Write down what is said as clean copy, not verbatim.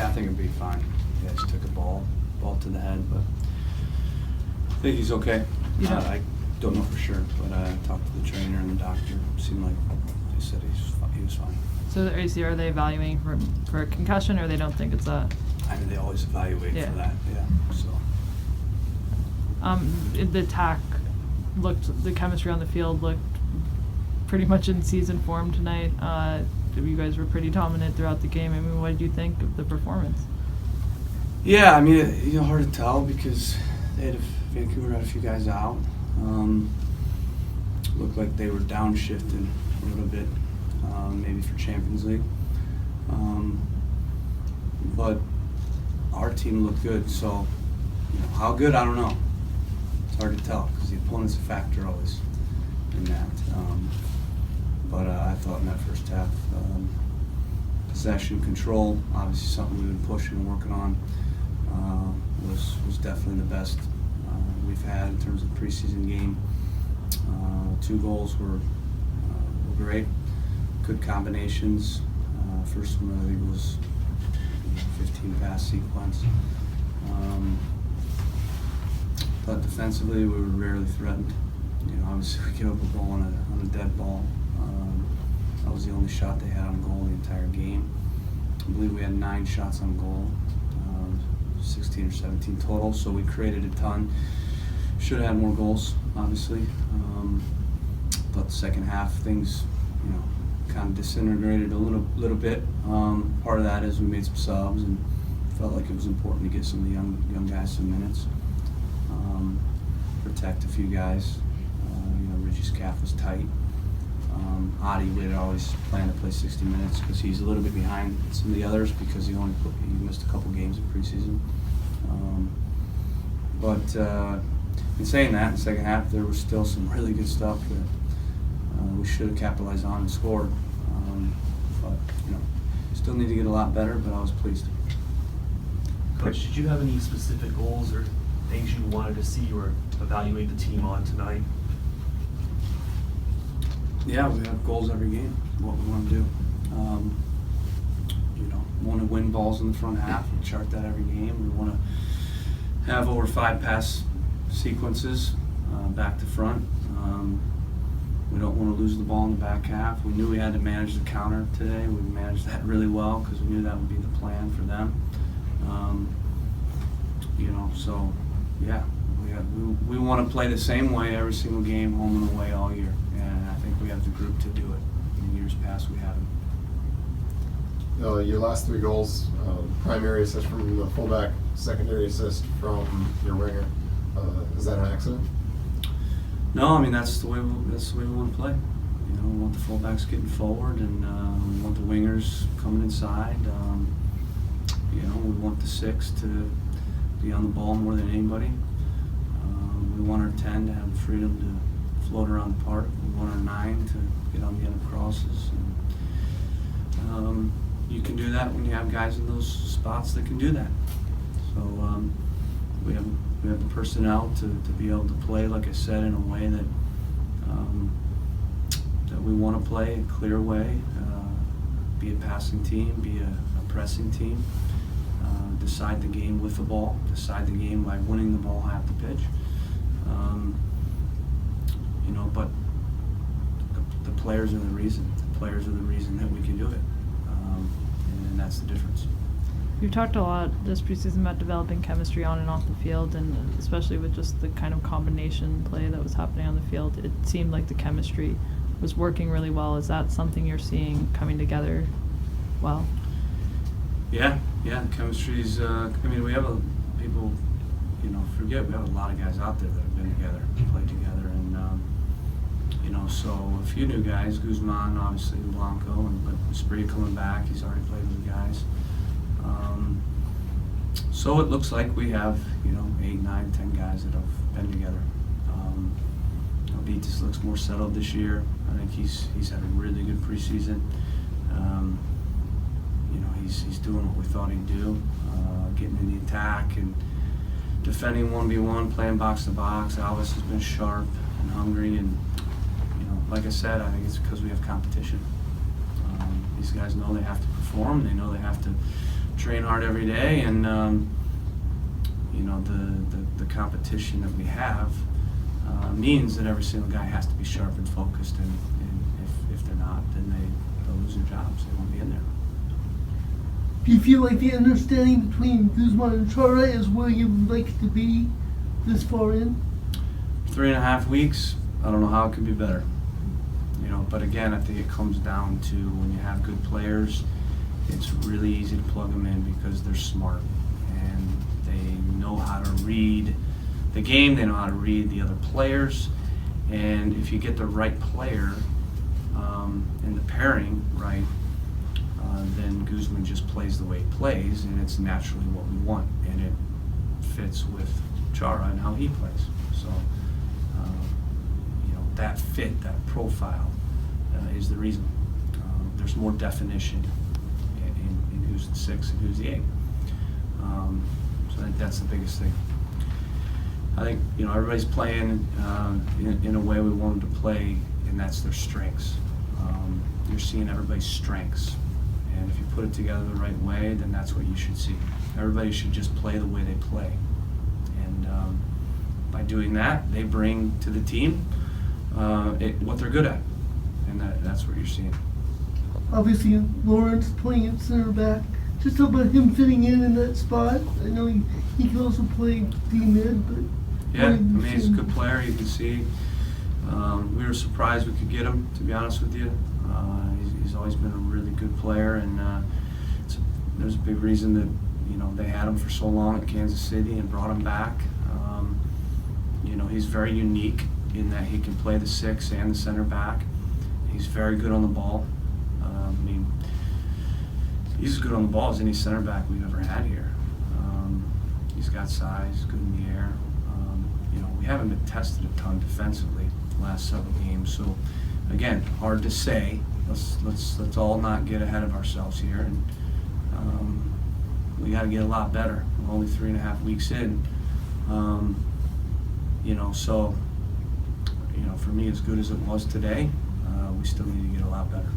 I think it'd be fine. Yeah, just took a ball to the head, but I think he's okay. I don't know for sure, but I talked to the trainer and the doctor. It seemed like they said he was fine. So are they evaluating for a concussion, or they don't think it's that? I mean, they always evaluate for that, yeah. So. The chemistry on the field looked pretty much in season form tonight. You guys were pretty dominant throughout the game. I mean, what did you think of the performance? Yeah, I mean, hard to tell because Vancouver had a few guys out. Looked like they were downshifting a little bit, maybe for Champions League. But our team looked good, so how good, I don't know. It's hard to tell because the opponent's a factor always in that. But I thought in that first half, possession control, obviously something we've been pushing and working on, was definitely the best we've had in terms of the preseason game. 2 goals were great, good combinations. First one I think was 15 pass sequence. But defensively we were rarely threatened. Obviously we gave up a goal on a dead ball. That was the only shot they had on goal the entire game. I believe we had 9 shots on goal, 16 or 17 total, so we created a ton. Should have had more goals, obviously. But the second half, things, kind of disintegrated a little bit. Part of that is we made some subs and felt like it was important to get some of the young guys some minutes. Protect a few guys. Richie's calf was tight. Adi, we had always planned to play 60 minutes because he's a little bit behind some of the others because he missed a couple games in preseason. But in saying that, in the second half, there was still some really good stuff that we should have capitalized on and scored. But still need to get a lot better. But I was pleased. Coach, did you have any specific goals or things you wanted to see or evaluate the team on tonight? Yeah, we have goals every game, what we want to do. Want to win balls in the front half. We chart that every game. We want to have over 5 pass sequences back to front. We don't want to lose the ball in the back half. We knew we had to manage the counter today. We managed that really well because we knew that would be the plan for them. So yeah, we want to play the same way every single game, home and away all year. And I think we have the group to do it. In years past, we haven't. Your last 3 goals, primary assist from the fullback, secondary assist from your winger. Is that an accident? No, I mean that's the way we want to play. We want the fullbacks getting forward, and we want the wingers coming inside. We want the 6 to be on the ball more than anybody. We want our 10 to have the freedom to float around the park. We want our 9 to get on the end of crosses. And, you can do that when you have guys in those spots that can do that. So we have the personnel to be able to play, like I said, in a way that that we want to play, a clear way. Be a passing team, be a pressing team. Decide the game with the ball. Decide the game by winning the ball half the pitch. But the players are the reason. The players are the reason that we can do it, and that's the difference. You've talked a lot this preseason about developing chemistry on and off the field, and especially with just the kind of combination play that was happening on the field. It seemed like the chemistry was working really well. Is that something you're seeing coming together well? Yeah, chemistry's, we have people, forget we have a lot of guys out there that have been together, played together, and, so a few new guys, Guzman, obviously, Blanco, but Spree coming back, he's already played with the guys. So it looks like we have, 8, 9, 10 guys that have been together. Beatus looks more settled this year. I think he's had a really good preseason. He's doing what we thought he'd do, getting in the attack and defending 1v1, playing box to box. Alvis has been sharp and hungry, and like I said, I think it's because we have competition. These guys know they have to perform. They know they have to train hard every day, and you know, the competition that we have means that every single guy has to be sharp and focused, and if they're not, then they'll lose their jobs. They won't be in there. Do you feel like the understanding between Guzman and Chara is where you would like it to be this far in? 3.5 weeks, I don't know how it could be better. You know, but again, I think it comes down to when you have good players, it's really easy to plug them in because they're smart and they know how to read the game, they know how to read the other players, and if you get the right player and the pairing right, then Guzman just plays the way he plays, and it's naturally what we want, and it fits with Chara and how he plays. So, you know, that fit, that profile is the reason. There's more definition in who's the 6 and who's the 8. So I think that's the biggest thing. I think, you know, everybody's playing in a way we want them to play, and that's their strengths. You're seeing everybody's strengths, and if you put it together the right way, then that's what you should see. Everybody should just play the way they play, and by doing that, they bring to the team what they're good at, and that's what you're seeing. Obviously, Lawrence playing at center back. Just talk about him fitting in that spot. I know he can also play D-mid, but... Yeah, I mean, he's a good player. You can see we were surprised we could get him, to be honest with you. He's always been a really good player, and there's a big reason that, you know, they had him for so long at Kansas City and brought him back. You know, he's very unique in that he can play the 6 and the center back. He's very good on the ball. I mean, he's as good on the ball as any center back we've ever had here. He's got size, good in the air. You know, we haven't been tested a ton defensively the last several games, so again, hard to say. Let's all not get ahead of ourselves here, and we got to get a lot better. We're only 3.5 weeks in, you know. So, you know, for me, as good as it was today, we still need to get a lot better.